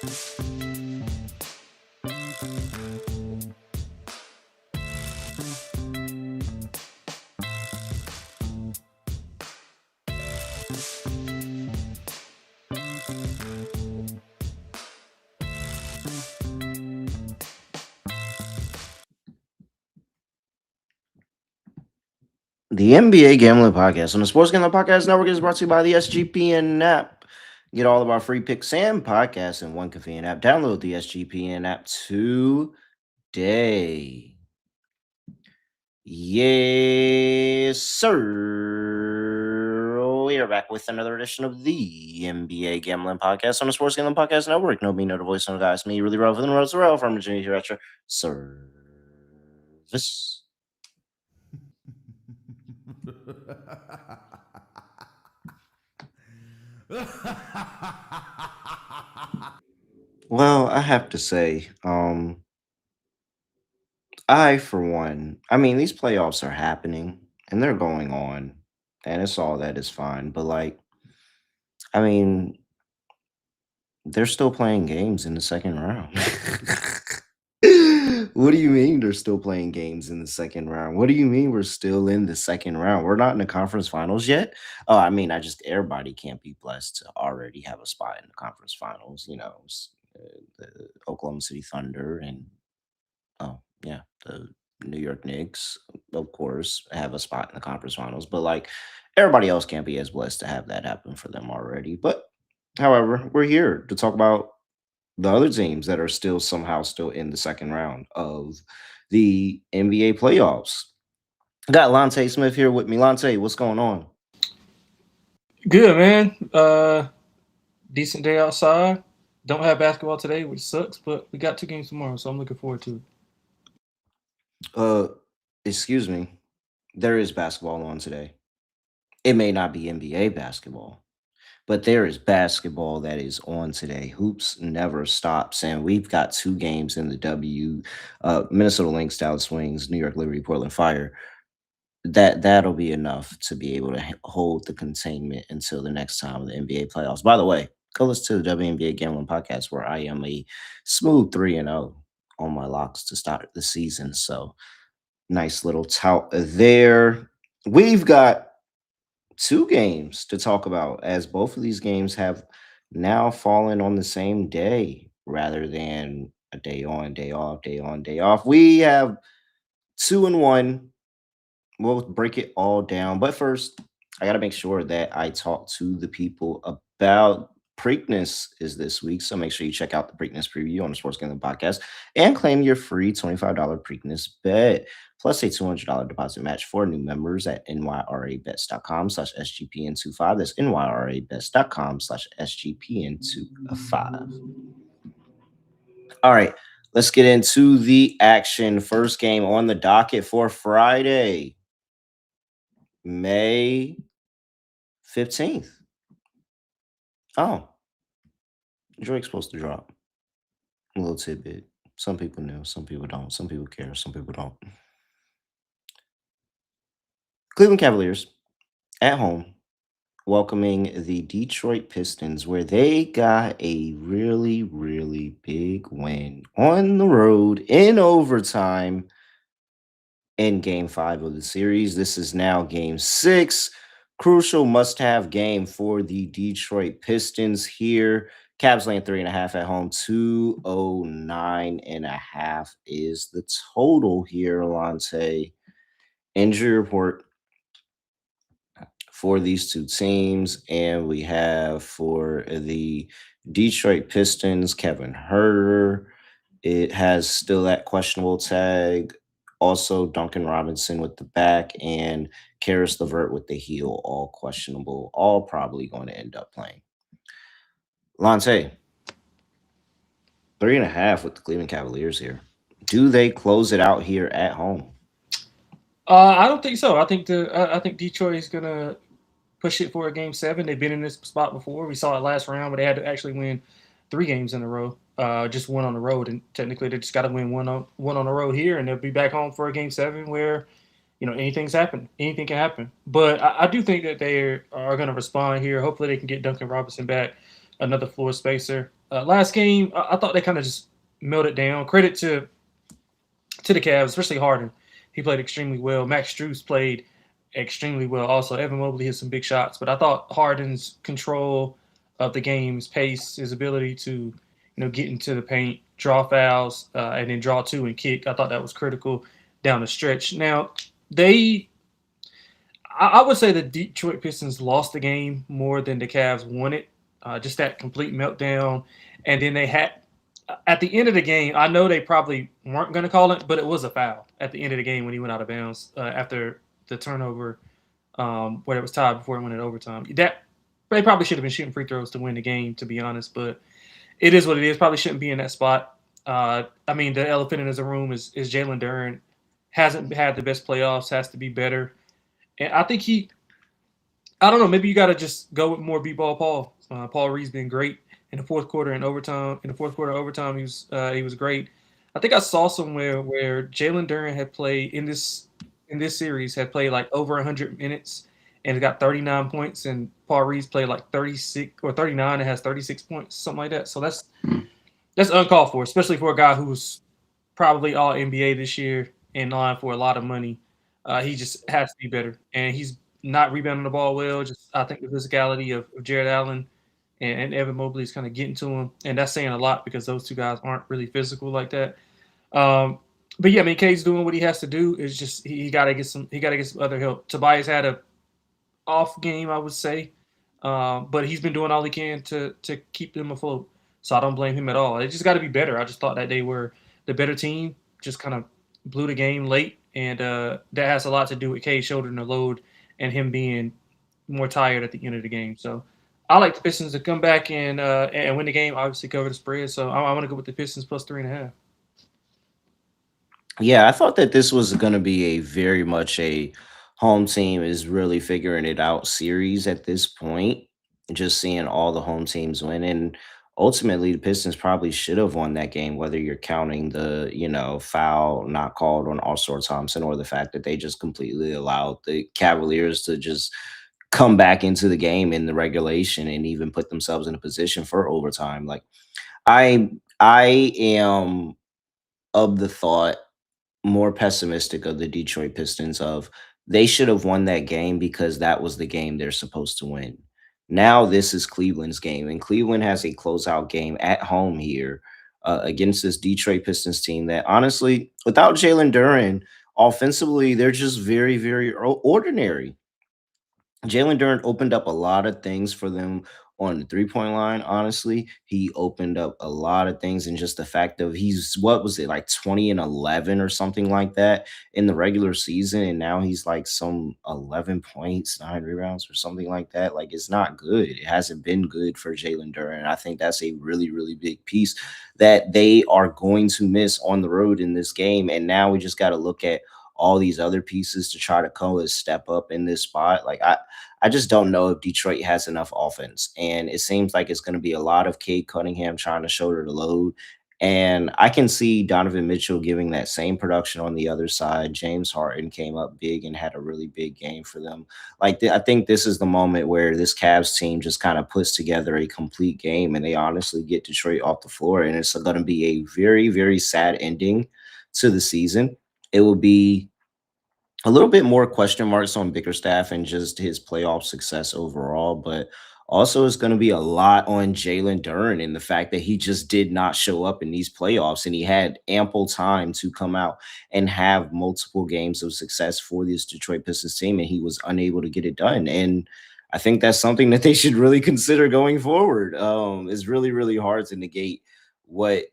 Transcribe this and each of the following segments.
The NBA Gambling Podcast on the Sports Gambling Podcast Network is brought to you by the SGPN app. Get all of our free picks and podcasts in one convenient app. Download the SGPN app today. Yes, sir. We are back with another edition of the NBA Gambling Podcast on the Sports Gambling Podcast Network. No me, no the voice, no the guys. Me, really relevant, the roads, Terrell Furman Jr. here at your service. Well, I have to say, I for one, I mean, these playoffs are happening and they're going on, and it's all that is fine. But like, I mean, they're still playing games in the second round. What do you mean they're still playing games in the second round? What do you mean we're still in the second round? We're not in the conference finals yet. Oh, I mean, I just everybody can't be blessed to already have a spot in the conference finals. The Oklahoma City Thunder and oh yeah, the New York Knicks, of course, have a spot in the conference finals. But like everybody else can't be as blessed to have that happen for them already. But however, we're here to talk about the other teams that are still in the second round of the NBA playoffs. I got Lonte Smith here with me. Lonte, what's going on? Good, man. Decent day outside. Don't have basketball today, which sucks, but we got two games tomorrow, so I'm looking forward to it. Uh, excuse me. There is basketball on today. It may not be NBA basketball, but there is basketball that is on today. Hoops never stops, and we've got two games in the W. Minnesota Lynx, Dallas Swings, New York Liberty, Portland Fire. That'll be enough to be able to hold the containment until the next time of the NBA playoffs. By the way, go listen to the WNBA Gambling Podcast where I am a smooth 3-0 on my locks to start the season. So nice little tout there. We've got two games to talk about as both of these games have now fallen on the same day rather than a day on, day off, day on, day off. We have 2-1. We'll break it all down. But first, I got to make sure that I talk to the people about Preakness is this week. So make sure you check out the Preakness preview on the Sports Gambling Podcast and claim your free $25 Preakness bet plus a $200 deposit match for new members at nyrabets.com/SGPN25. That's nyrabets.com/SGPN25. All right, let's get into the action. First game on the docket for Friday, May 15th. Oh, Drake's supposed to drop. A little tidbit. Some people knew, some people don't. Some people care, some people don't. Cleveland Cavaliers at home welcoming the Detroit Pistons, where they got a really, really big win on the road in overtime in game 5 of the series. This is now game 6. Crucial must-have game for the Detroit Pistons here. Cavs laying 3.5 at home. 209.5 is the total here, Lonte. Injury report for these two teams. And we have for the Detroit Pistons, Kevin Herter. It has still that questionable tag. Also, Duncan Robinson with the back and Karis LeVert with the heel, all questionable, all probably going to end up playing. Lonte, 3.5 with the Cleveland Cavaliers here. Do they close it out here at home? I don't think so. I think Detroit is gonna push it for a game seven. They've been in this spot before. We saw it last round, but they had to actually win three games in a row. Just one on the road, and technically they just got to win one on the road here, and they'll be back home for a game seven where anything's happen. Anything can happen. But I do think that they are going to respond here. Hopefully they can get Duncan Robinson back, another floor spacer. Last game, I thought they kind of just melted down. Credit to the Cavs, especially Harden. He played extremely well. Max Strus played extremely well. Also, Evan Mobley hit some big shots, but I thought Harden's control of the game's pace, his ability to get into the paint, draw fouls, and then draw two and kick. I thought that was critical down the stretch. Now they, I would say the Detroit Pistons lost the game more than the Cavs won it. Just that complete meltdown, and then they had at the end of the game, I know they probably weren't going to call it, but it was a foul at the end of the game when he went out of bounds after the turnover, where it was tied before it went in overtime. That they probably should have been shooting free throws to win the game, to be honest. But it is what it is. Probably shouldn't be in that spot. I mean, the elephant in the room is Jalen Duren. Hasn't had the best playoffs. Has to be better. And I think he. I don't know. Maybe you got to just go with more B-ball Paul. Paul Reed's been great in the fourth quarter and overtime. In the fourth quarter overtime, he was great. I think I saw somewhere where Jalen Duren had played in this series had played like over 100 minutes and got 39 points, and Paul Reed's played like 36 or 39 and has 36 points, something like that. So that's uncalled for, especially for a guy who's probably all NBA this year in line for a lot of money. He just has to be better, and he's not rebounding the ball well. Just I think the physicality of Jared Allen and Evan Mobley is kind of getting to him, and that's saying a lot because those two guys aren't really physical like that. Um, but yeah, I mean, Cade's doing what he has to do. It's just he got to get some other help. Tobias had a off game, I would say, but he's been doing all he can to keep them afloat. So I don't blame him at all. They just got to be better. I just thought that they were the better team. Just kind of blew the game late, and that has a lot to do with Cade shouldering the load and him being more tired at the end of the game. So I like the Pistons to come back and win the game. Obviously, cover the spread. So I want to go with the Pistons plus 3.5. Yeah, I thought that this was going to be a very much a home team is really figuring it out series at this point. Just seeing all the home teams win, and ultimately the Pistons probably should have won that game, whether you're counting the foul not called on All-Star Thompson or the fact that they just completely allowed the Cavaliers to just come back into the game in the regulation and even put themselves in a position for overtime. Like I am of the thought more pessimistic of the Detroit Pistons of they should have won that game because that was the game they're supposed to win. Now this is Cleveland's game, and Cleveland has a closeout game at home here against this Detroit Pistons team that honestly, without Jalen Duren, offensively, they're just very, very ordinary. Jalen Duren opened up a lot of things for them on the three-point line. Honestly, he opened up a lot of things, and just the fact of he's what was it like 20 and 11 or something like that in the regular season, and now he's like some 11 points, 9 rebounds, or something like that. Like it's not good. It hasn't been good for Jalen Duren. I think that's a really, really big piece that they are going to miss on the road in this game. And now we just got to look at all these other pieces to try to come a step up in this spot. Like I just don't know if Detroit has enough offense. And it seems like it's going to be a lot of Cade Cunningham trying to shoulder the load. And I can see Donovan Mitchell giving that same production on the other side. James Harden came up big and had a really big game for them. I think this is the moment where this Cavs team just kind of puts together a complete game and they honestly get Detroit off the floor. And it's going to be a very, very sad ending to the season. It will be a little bit more question marks on Bickerstaff and just his playoff success overall, but also it's going to be a lot on Jalen Duren and the fact that he just did not show up in these playoffs, and he had ample time to come out and have multiple games of success for this Detroit Pistons team, and he was unable to get it done. And I think that's something that they should really consider going forward. It's really, really hard to negate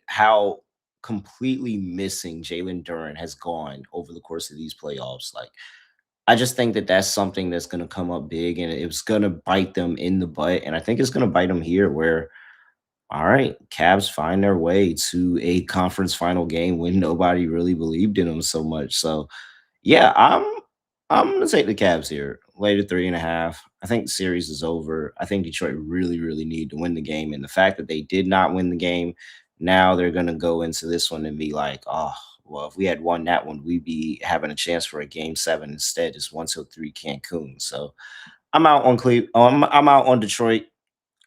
how completely missing Jalen Duren has gone over the course of these playoffs. Like, I just think that that's something that's going to come up big and it's going to bite them in the butt. And I think it's going to bite them here where, all right, Cavs find their way to a conference final game when nobody really believed in them so much. So, yeah, I'm gonna take the Cavs here. Later 3.5. I think the series is over. I think Detroit really, really need to win the game. And the fact that they did not win the game, now they're gonna go into this one and be like, oh, well, if we had won that one, we'd be having a chance for a game 7 instead. It's 1-3 Cancun. So I'm out on Detroit.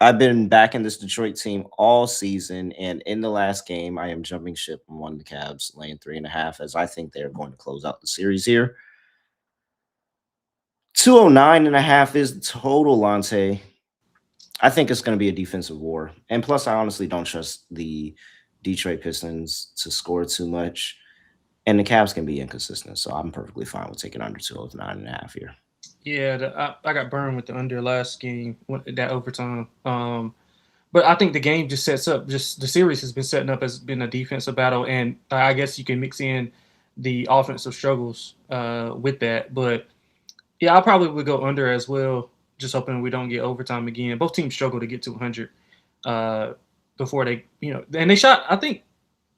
I've been backing this Detroit team all season, and in the last game, I am jumping ship on one of the Cavs, laying 3.5, as I think they're going to close out the series here. 209.5 is the total, Lonte. I think it's going to be a defensive war. And plus, I honestly don't trust the Detroit Pistons to score too much. And the Cavs can be inconsistent. So I'm perfectly fine with taking under 209.5 here. Yeah, I got burned with the under last game, that overtime. But I think the game just sets up. Just the series has been setting up as been a defensive battle, and I guess you can mix in the offensive struggles with that. But yeah, I probably would go under as well. Just hoping we don't get overtime again. Both teams struggle to get to 100 uh, before they, and they shot. I think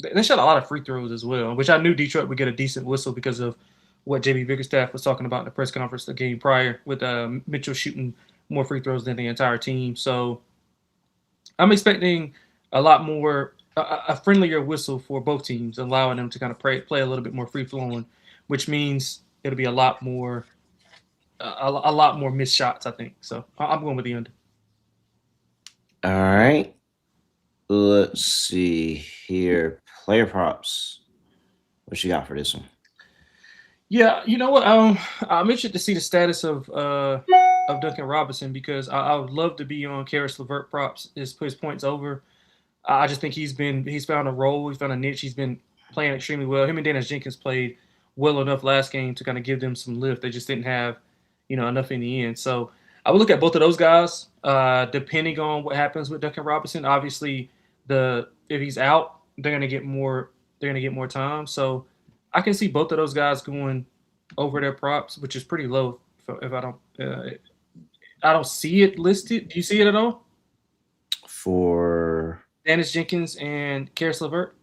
they shot a lot of free throws as well, which I knew Detroit would get a decent whistle because of what JB Bickerstaff was talking about in the press conference the game prior with Mitchell shooting more free throws than the entire team. So I'm expecting a lot more, a friendlier whistle for both teams, allowing them to kind of play a little bit more free flowing, which means it'll be a lot more, a lot more missed shots. I think so. I'm going with the under. All right. Let's see here. Player props. What you got for this one? Yeah, you know what? I'm interested to see the status of Duncan Robinson because I would love to be on Karis LeVert props. His points over. I just think he's found a role, he's found a niche. He's been playing extremely well. Him and Dennis Jenkins played well enough last game to kind of give them some lift. They just didn't have, enough in the end. So I would look at both of those guys, depending on what happens with Duncan Robinson. Obviously, if he's out, they're gonna get more. They're gonna get more time. So I can see both of those guys going over their props, which is pretty low. If I don't see it listed. Do you see it at all? For Dennis Jenkins and Karis LeVert.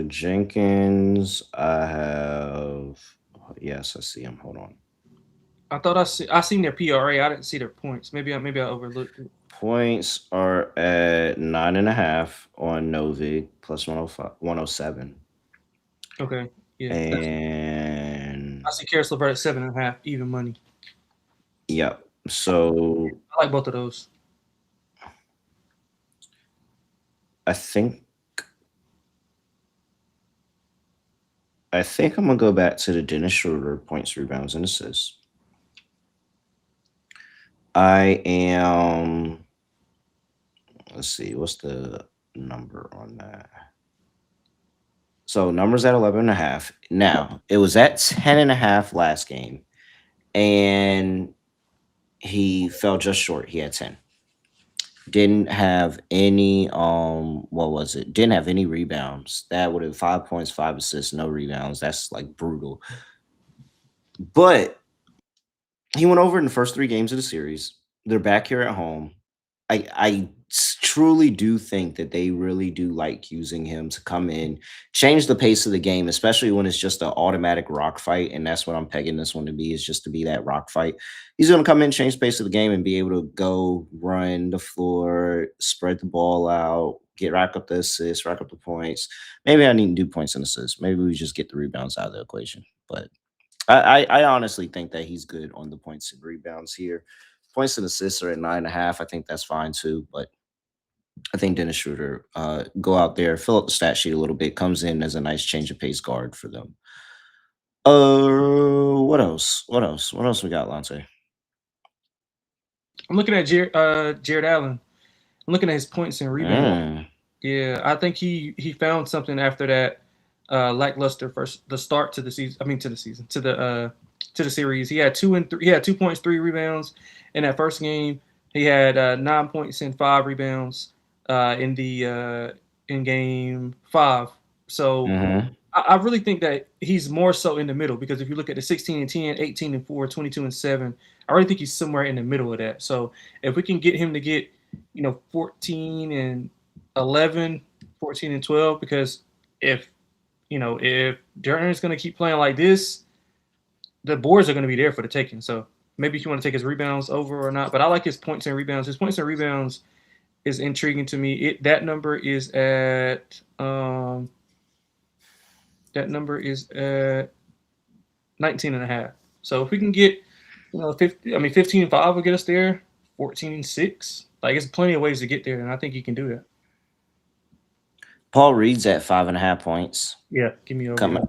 Jenkins, I have. Yes, I see him. Hold on. I thought I seen their PRA. I didn't see their points. Maybe I overlooked it. Points are at 9.5 on Novig plus 105, 107. Okay, yeah. And I see Karis LeVert at 7.5, even money. yep. So I like both of those. I think I'm gonna go back to the Dennis Schroeder points, rebounds, and assists. I am. Let's see. What's the number on that? So numbers at 11.5. Now it was at 10.5 last game, and he fell just short. He had 10. Didn't have any what was it? Didn't have any rebounds. That would have 5 points, 5 assists, no rebounds. That's like brutal. But he went over in the first 3 games of the series. They're back here at home. I truly do think that they really do like using him to come in, change the pace of the game, especially when it's just an automatic rock fight. And that's what I'm pegging this one to be, is just to be that rock fight. He's going to come in, change the pace of the game, and be able to go run the floor, spread the ball out, rack up the assists, rack up the points. Maybe I need to do points and assists. Maybe we just get the rebounds out of the equation. But I honestly think that he's good on the points and rebounds here. Points and assists are at 9.5. I think that's fine too. But I think Dennis Schroeder go out there, fill up the stat sheet a little bit, comes in as a nice change of pace guard for them. What else? What else? What else we got, Lonte? I'm looking at Jared Allen. I'm looking at his points and rebounds. Mm. Yeah, I think he found something after that lackluster first the start to the season. I mean to the season to the series. He had 2 He had 2 points, 3 rebounds in that first game. He had 9 points and 5 rebounds in game 5. So Mm-hmm. I really think that he's more so in the middle because if you look at the 16 and 10, 18 and 4, 22 and 7, I really think he's somewhere in the middle of that. So if we can get him to get 14 and 11, 14 and 12, because if if Durant is going to keep playing like this, the boards are going to be there for the taking. So maybe if you want to take his rebounds over or not, but I like his points and rebounds. His points and rebounds is intriguing to me. That number is at 19.5. So if we can get 15 and 5 will get us there. 14 and 6. Like it's plenty of ways to get there, and I think you can do that. Paul Reed's at 5.5 points. Yeah, give me over. Coming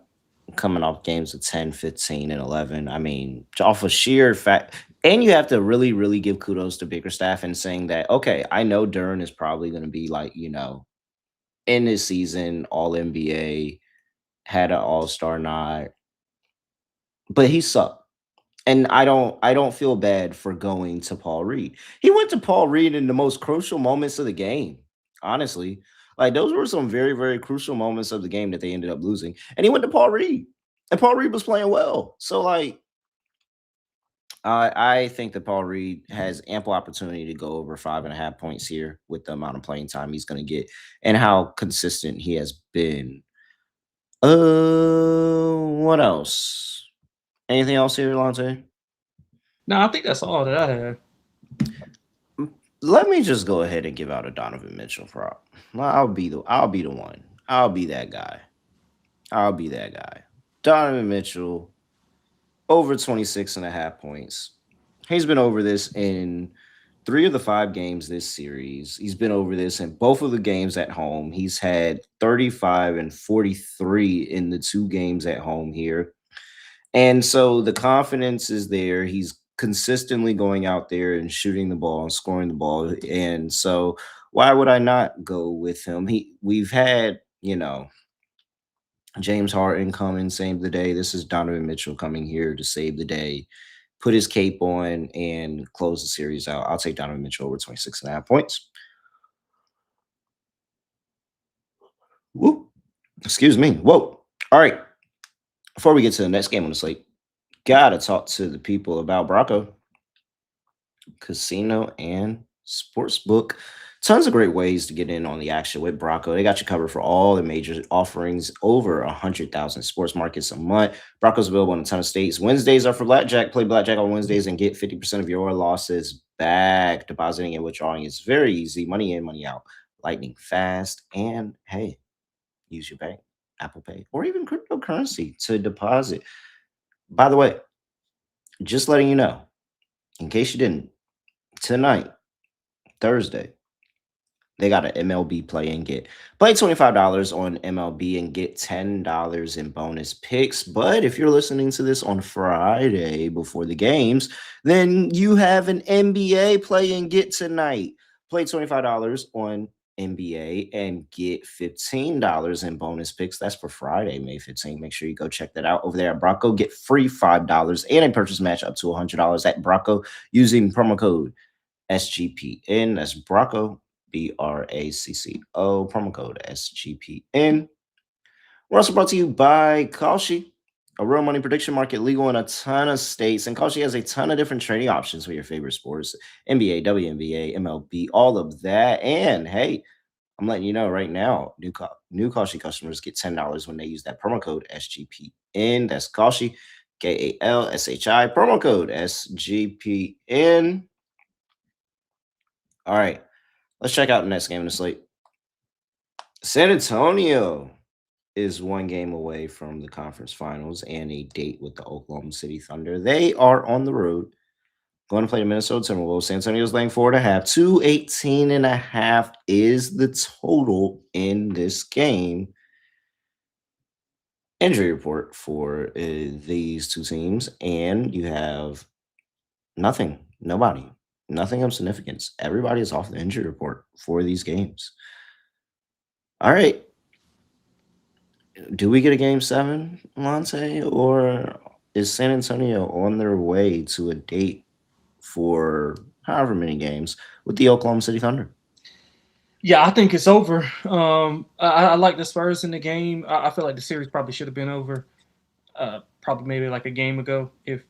Yeah. coming off games of 10, 15, and 11. I mean, off of sheer fact. And you have to really, really give kudos to Bickerstaff in saying that, okay, I know Duran is probably going to be like, in this season, all NBA, had an all-star nod, but he sucked. And I don't feel bad for going to Paul Reed. He went to Paul Reed in the most crucial moments of the game. Honestly. Like those were some very, very crucial moments of the game that they ended up losing. And he went to Paul Reed. And Paul Reed was playing well. So like I think that Paul Reed has ample opportunity to go over 5.5 points here with the amount of playing time he's going to get and how consistent he has been. What else? Anything else here, Lonte? No, I think that's all that I had. Let me just go ahead and give out a Donovan Mitchell prop. I'll be the one. I'll be that guy. I'll be that guy. Donovan Mitchell over 26.5 points. He's been over this in 3 of the 5 games this series. He's been over this in both of the games at home. He's had 35 and 43 in the 2 games at home here. And so the confidence is there. He's consistently going out there and shooting the ball and scoring the ball. And so why would I not go with him? We've had, James Harden come and save the day. This is Donovan Mitchell coming here to save the day, put his cape on and close the series out. I'll take Donovan Mitchell over 26.5 points. Whoop. Excuse me. Whoa. All right. Before we get to the next game on the slate, gotta talk to the people about Brocco Casino and Sportsbook. Tons of great ways to get in on the action with Brocco. They got you covered for all the major offerings, over 100,000 sports markets a month. Brocco's available in a ton of states. Wednesdays are for blackjack. Play blackjack on Wednesdays and get 50% of your losses back. Depositing and withdrawing is very easy. Money in, money out. Lightning fast. And hey, use your bank, Apple Pay, or even cryptocurrency to deposit. By the way, just letting you know, in case you didn't, tonight, Thursday, they got an MLB play and get. Play $25 on MLB and get $10 in bonus picks. But if you're listening to this on Friday before the games, then you have an NBA play and get tonight. Play $25 on NBA and get $15 in bonus picks. That's for Friday, May 15th. Make sure you go check that out over there at Brocco. Get free $5 and a purchase match up to $100 at Brocco using promo code SGPN. That's Brocco, BRACCO, promo code SGPN. We're also brought to you by Kalshi, a real money prediction market legal in a ton of states. And Kalshi has a ton of different trading options for your favorite sports, NBA, WNBA, MLB, all of that. And hey, I'm letting you know right now, new Kalshi customers get $10 when they use that promo code SGPN. That's Kalshi, KALSHI, promo code SGPN. All right, let's check out the next game in the slate. San Antonio is 1 game away from the conference finals and a date with the Oklahoma City Thunder. They are on the road going to play the Minnesota Timberwolves. San Antonio's laying 4.5. 218.5 is the total in this game. Injury report for these two teams, and you have nothing, nobody, nothing of significance. Everybody is off the injury report for these games. All right. Do we get a game 7, Lonte, or is San Antonio on their way to a date for however many games with the Oklahoma City Thunder? Yeah, I think it's over. I like the Spurs in the game. I feel like the series probably should have been over. Probably maybe like a game ago if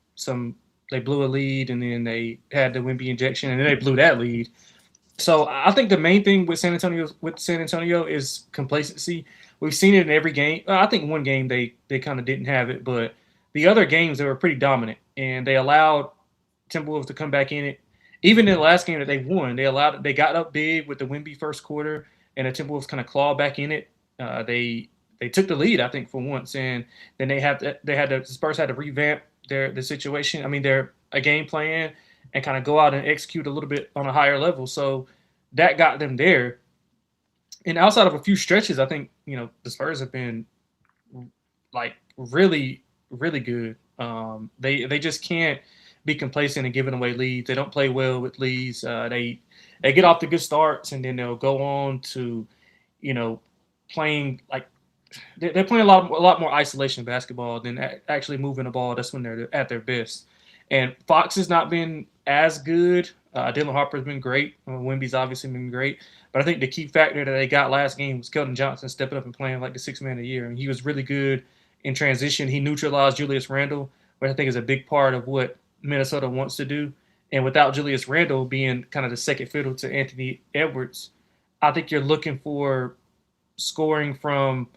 they blew a lead and then they had the Wemby injection and then they blew that lead. So I think the main thing with San Antonio is complacency. We've seen it in every game. I think 1 game they kind of didn't have it, but the other games they were pretty dominant and they allowed Timberwolves to come back in it. Even in the last game that they won, they got up big with the Wemby first quarter, and the Timberwolves kind of clawed back in it. They took the lead, I think, for once, and then the Spurs had to revamp the situation. I mean, they're a game plan and kind of go out and execute a little bit on a higher level. So that got them there. And outside of a few stretches, I think the Spurs have been like really good. They just can't be complacent and giving away leads. They don't play well with leads. They get off to good starts and then they'll go on to you know playing like they're playing a lot more isolation basketball than actually moving the ball. That's when they're at their best. And Fox has not been as good. Dylan Harper's been great. Wemby's obviously been great. But I think the key factor that they got last game was Keldon Johnson stepping up and playing like the sixth man of the year. And he was really good in transition. He neutralized Julius Randle, which I think is a big part of what Minnesota wants to do. And without Julius Randle being kind of the second fiddle to Anthony Edwards, I think you're looking for scoring from,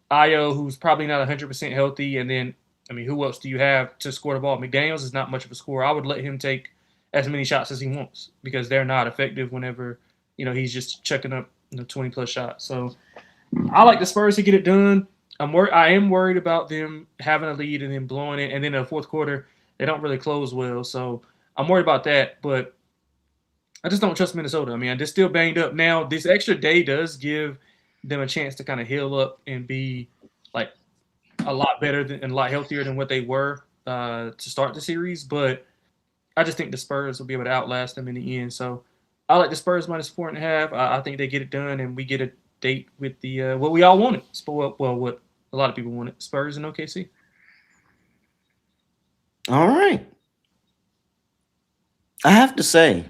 Io, who's probably not 100% healthy. And then, I mean, who else do you have to score the ball? McDaniels is not much of a scorer. I would let him take as many shots as he wants because they're not effective whenever, he's just chucking up 20 plus shots. So I like the Spurs to get it done. I am worried about them having a lead and then blowing it. And then in the fourth quarter, they don't really close well. So I'm worried about that. But I just don't trust Minnesota. I mean, they're still banged up. Now, this extra day does give them a chance to kind of heal up and be like a lot better and a lot healthier than what they were to start the series. But I just think the Spurs will be able to outlast them in the end. So I like the Spurs minus 4.5. I think they get it done, and we get a date with the what we all wanted. Well, what a lot of people wanted: Spurs and OKC. All right. I have to say,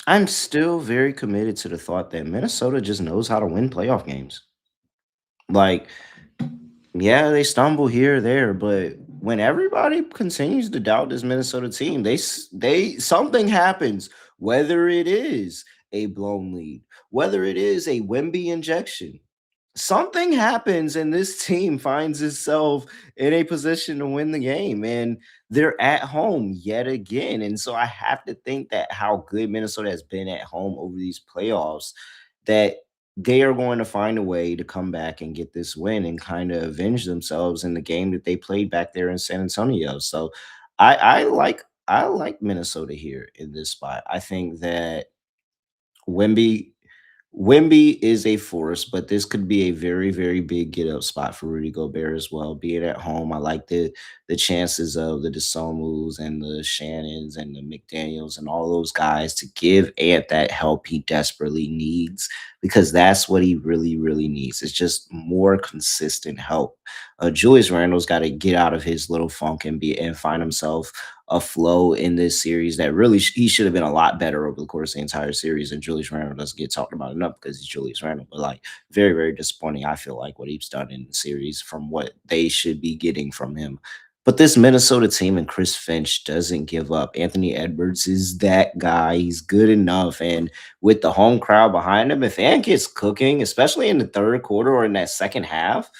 I'm still very committed to the thought that Minnesota just knows how to win playoff games. Like, yeah, they stumble here or there, but when everybody continues to doubt this Minnesota team, they something happens. Whether it is a blown lead, whether it is a Wemby injection, something happens and this team finds itself in a position to win the game, and they're at home yet again. And so I have to think that how good Minnesota has been at home over these playoffs, that they are going to find a way to come back and get this win and kind of avenge themselves in the game that they played back there in San Antonio. So I like Minnesota here in this spot. I think that Wemby Wimby is a force, but this could be a very, very big get up spot for Rudy Gobert as well. Be it at home, I like the chances of the DeSomus and the Shannons and the McDaniels and all those guys to give Ant that help he desperately needs, because that's what he really, really needs. It's just more consistent help. Julius Randle's got to get out of his little funk and find himself a flow in this series that really he should have been a lot better over the course of the entire series. And Julius Randle doesn't get talked about enough because he's Julius Randle. But like, very, very disappointing, I feel like, what he's done in the series from what they should be getting from him. But this Minnesota team and Chris Finch doesn't give up. Anthony Edwards is that guy. He's good enough. And with the home crowd behind him, if Ant gets cooking, especially in the third quarter or in that second half,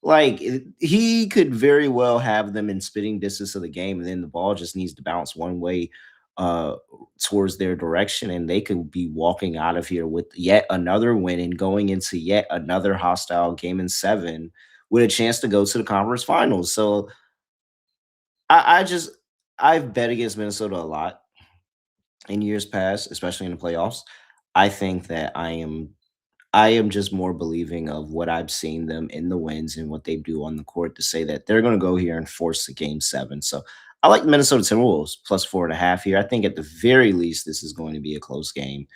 like, he could very well have them in spitting distance of the game, and then the ball just needs to bounce one way uh towards their direction, and they could be walking out of here with yet another win and going into yet another hostile game in seven with a chance to go to the conference finals. So I've bet against Minnesota a lot in years past, especially in the playoffs. I think that I am just more believing of what I've seen them in the wins and what they do on the court to say that they're going to go here and force the game seven. So I like the Minnesota Timberwolves plus 4.5 here. I think at the very least, this is going to be a close game.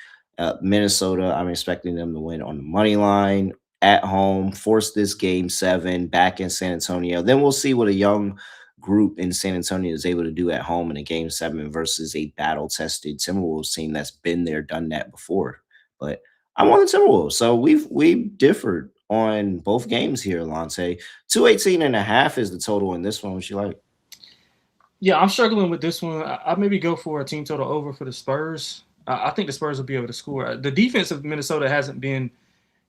Minnesota, I'm expecting them to win on the money line at home, force this game seven back in San Antonio. Then we'll see what a young group in San Antonio is able to do at home in a game seven versus a battle tested Timberwolves team that's been there, done that before. But I'm on the Timberwolves. So we've differed on both games here, Lonte. 218.5 is the total in this one. What you like? Yeah, I'm struggling with this one. I maybe go for a team total over for the Spurs. I think the Spurs will be able to score. The defense of Minnesota hasn't been,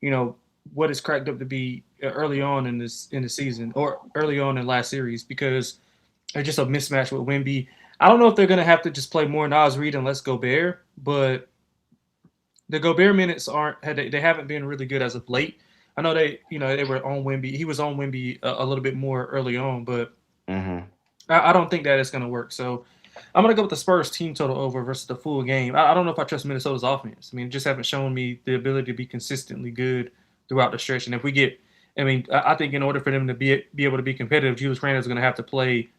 you know, what it's cracked up to be early on in the season or early on in last series because they're just a mismatch with Wimby. I don't know if they're gonna have to just play more Nas Reed and Let's Gobert, but the Gobert minutes they haven't been really good as of late. I know they were on Wimby. He was on Wimby a little bit more early on, but Hmm. I don't think that it's going to work. So I'm gonna go with the Spurs team total over versus the full game. I don't know if I trust Minnesota's offense. I mean, just haven't shown me the ability to be consistently good throughout the stretch. And if we get, I mean, I think in order for them to be able to be competitive, Julius Randle is going to have to play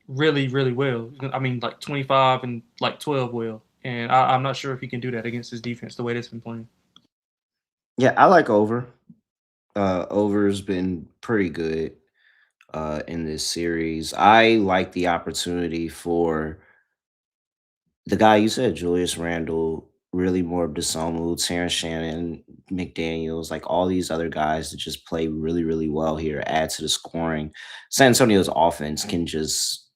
really, really well. I mean, like 25 and like 12 well. And I'm not sure if he can do that against his defense the way that's been playing. Yeah, I like over. Over's been pretty good in this series. I like the opportunity for the guy you said, Julius Randle, really more of Desomu, Terrence Shannon, McDaniels, like all these other guys that just play really, really well here, add to the scoring. San Antonio's offense can just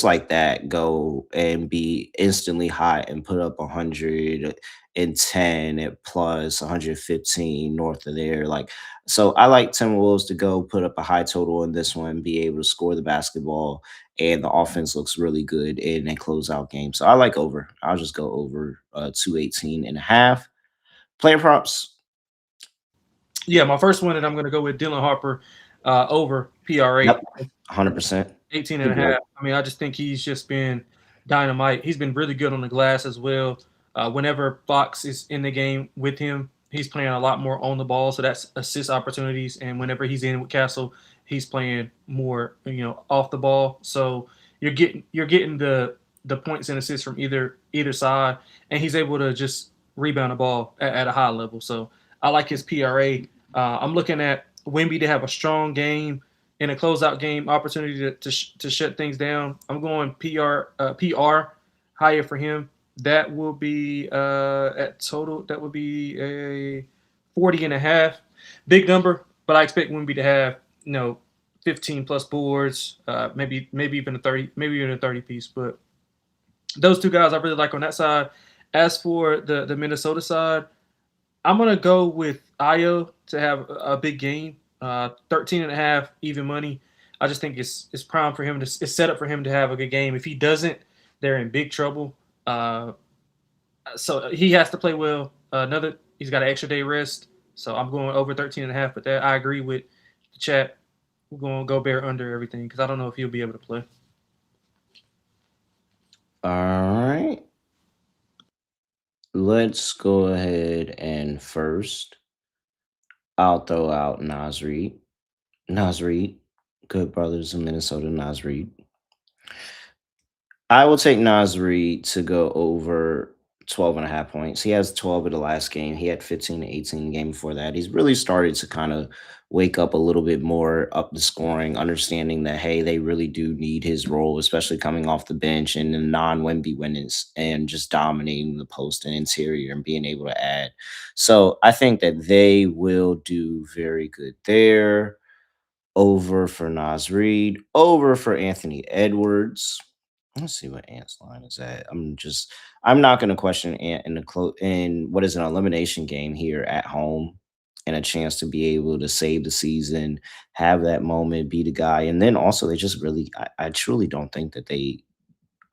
like that go and be instantly hot and put up 110 at plus 115 north of there. Like, so I like Timberwolves to go put up a high total in this one, be able to score the basketball, and the offense looks really good in a closeout game. So I like over. I'll just go over 218 and a half. Player props. Yeah, my first one, and I'm going to go with Dylan Harper over Yep. PR8. 100%. 18 and Good a boy. half. I mean, I just think he's just been dynamite. He's been really good on the glass as well. Whenever Fox is in the game with him, he's playing a lot more on the ball, so that's assist opportunities. And whenever he's in with Castle, he's playing more, off the ball. So you're getting the points and assists from either side, and he's able to just rebound the ball at a high level. So I like his PRA. I'm looking at Wemby to have a strong game in a closeout game opportunity to shut things down. I'm going PR higher for him. That will be at total. That would be a 40 and a half. Big number, but I expect Wimby to have 15 plus boards, maybe even a 30, maybe even a 30 piece. But those two guys I really like on that side. As for the Minnesota side, I'm gonna go with Io to have a big game. 13 and a half even money. I just think it's prime for him to it's set up for him to have a good game. If he doesn't, they're in big trouble. So he has to play well. He's got an extra day rest. So I'm going over 13 and a half. But that I agree with the chat. We're going to go bear under everything because I don't know if he'll be able to play. All right. Let's go ahead and first I'll throw out Nasri. Nasri, good brothers in Minnesota, Nasri. I will take Nasri to go over 12 and a half points. He has 12 in the last game. He had 15 to 18 the game before that. He's really started to kind of wake up a little bit more up the scoring, understanding that, hey, they really do need his role, especially coming off the bench and the non-Wemby winners and just dominating the post and interior and being able to add. So I think that they will do very good there. Over for Nas Reed, over for Anthony Edwards. Let's see what Ant's line is at. I'm not going to question Ant in what is an elimination game here at home and a chance to be able to save the season, have that moment, be the guy. And then also they just really I truly don't think that they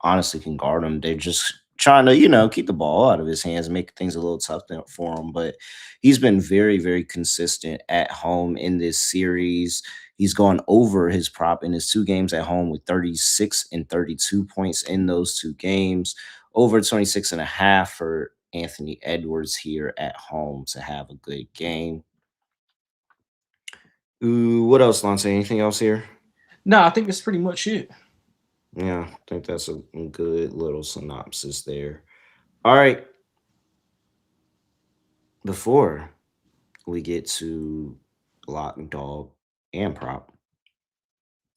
honestly can guard him. They're just trying to, keep the ball out of his hands, make things a little tough for him. But he's been very, very consistent at home in this series. He's gone over his prop in his two games at home with 36 and 32 points in those two games, over 26 and a half for Anthony Edwards here at home to have a good game. Ooh, what else, Lance? Anything else here? No, I think that's pretty much it. Yeah, I think that's a good little synopsis there. All right. Before we get to lock, dog, and prop,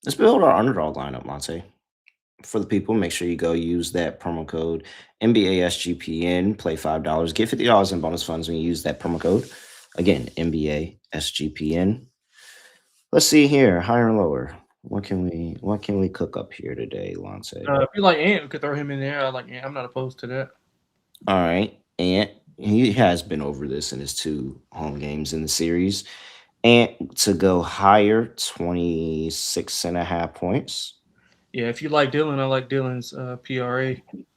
let's build our underdog lineup, Monte. For the people, make sure you go use that promo code NBASGPN, play $5, get $50 in bonus funds when you use that promo code. Again, NBASGPN. Let's see here, higher and lower. What can we cook up here today, Lance? If you like Ant, we could throw him in there. I like Ant. I'm not opposed to that. All right. And he has been over this in his two home games in the series. And to go higher, 26 and a half points. Yeah, if you like Dylan, I like Dylan's PRA.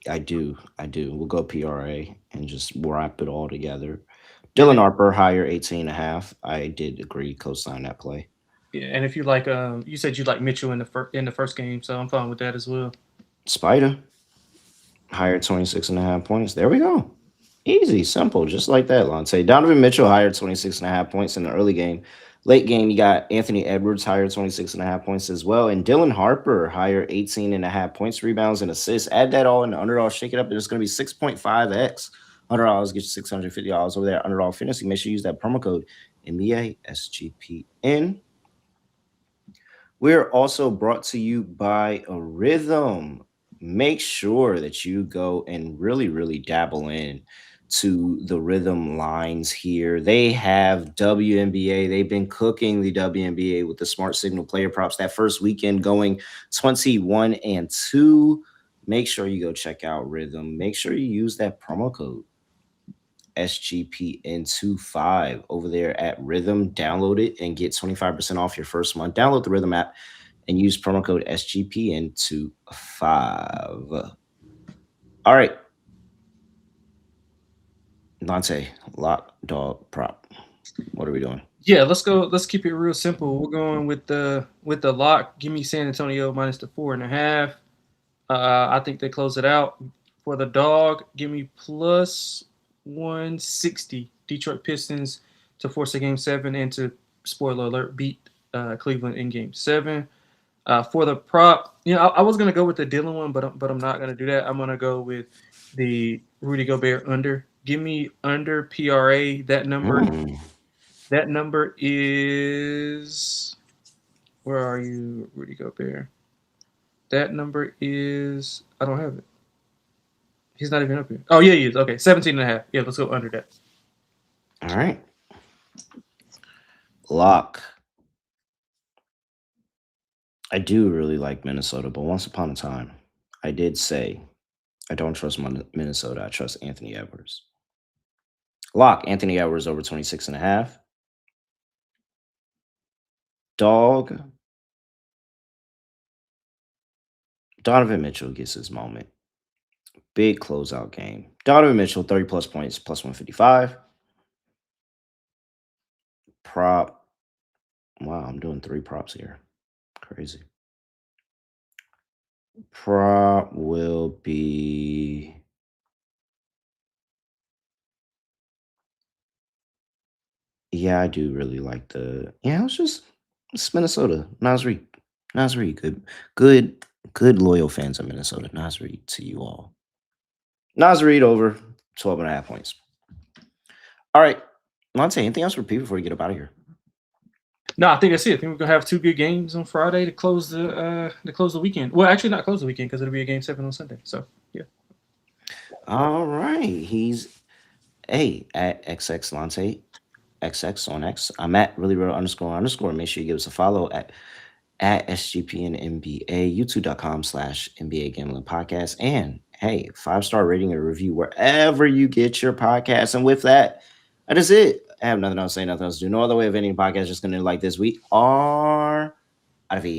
I do. I do. We'll go PRA and just wrap it all together. And Dylan Harper, higher 18 and a half. I did agree, co-sign that play. yeah, and if you like, you said you like Mitchell in the first game, so I'm fine with that as well. Spider, higher 26.5 points. There we go. Easy, simple, just like that, Lonte. Donovan Mitchell hired 26.5 points in the early game. Late game, you got Anthony Edwards hired 26.5 points as well. And Dylan Harper hired 18.5 points, rebounds, and assists. Add that all in the Underdog, shake it up, and it's going to be 6.5x. $100 gets you $650 over there at Underdog Fantasy. Make sure you use that promo code NBA SGPN. We're also brought to you by a Rhythm. Make sure that you go and really, really dabble in to the Rhythm lines here. They have WNBA. They've been cooking the WNBA with the Smart Signal player props. That first weekend going 21-2. Make sure you go check out Rhythm. Make sure you use that promo code SGPN25 over there at Rhythm. Download it and get 25% off your first month. Download the Rhythm app and use promo code SGPN25. All right. Lonte, lock, dog, prop. What are we doing? Yeah, let's go. Let's keep it real simple. We're going with the lock. Give me San Antonio minus the 4.5. I think they close it out. For the dog, give me plus 160. Detroit Pistons to force a game 7 and to, spoiler alert, beat Cleveland in game 7. For the prop, I was gonna go with the Dylan one, but I'm not gonna do that. I'm gonna go with the Rudy Gobert under. Give me under PRA. That number. That number is. Where are you, Rudy Gobert? That number is. I don't have it. He's not even up here. Oh yeah, he is. Okay, 17.5. Yeah, let's go under that. All right. Lock. I do really like Minnesota, but once upon a time, I did say I don't trust Minnesota. I trust Anthony Edwards. Lock, Anthony Edwards over 26.5. Dog. Donovan Mitchell gets his moment. Big closeout game. Donovan Mitchell, 30 plus points, plus 155. Prop. Wow, I'm doing 3 props here. Crazy. Prop will be. Yeah, I do really like the. Yeah, it's Minnesota. Nas Reed. Good loyal fans of Minnesota. Nas Reed to you all. Nas Reed over 12.5 points. All right. Lonte, anything else for people before we get up out of here? No, I think that's it. I think we're gonna have 2 good games on Friday to close the weekend. Well, actually, not close the weekend because it'll be a game 7 on Sunday. So yeah. All right. He's at XX Lonte, XX on X. I'm at really real __. Make sure you give us a follow at SGPN NBA, youtube.com/NBA Gambling Podcast. And hey, 5-star rating and review wherever you get your podcast. And with that, that is it. I have nothing else to say, nothing else to do. No other way of ending the podcast. Just going to like this. We are out of here.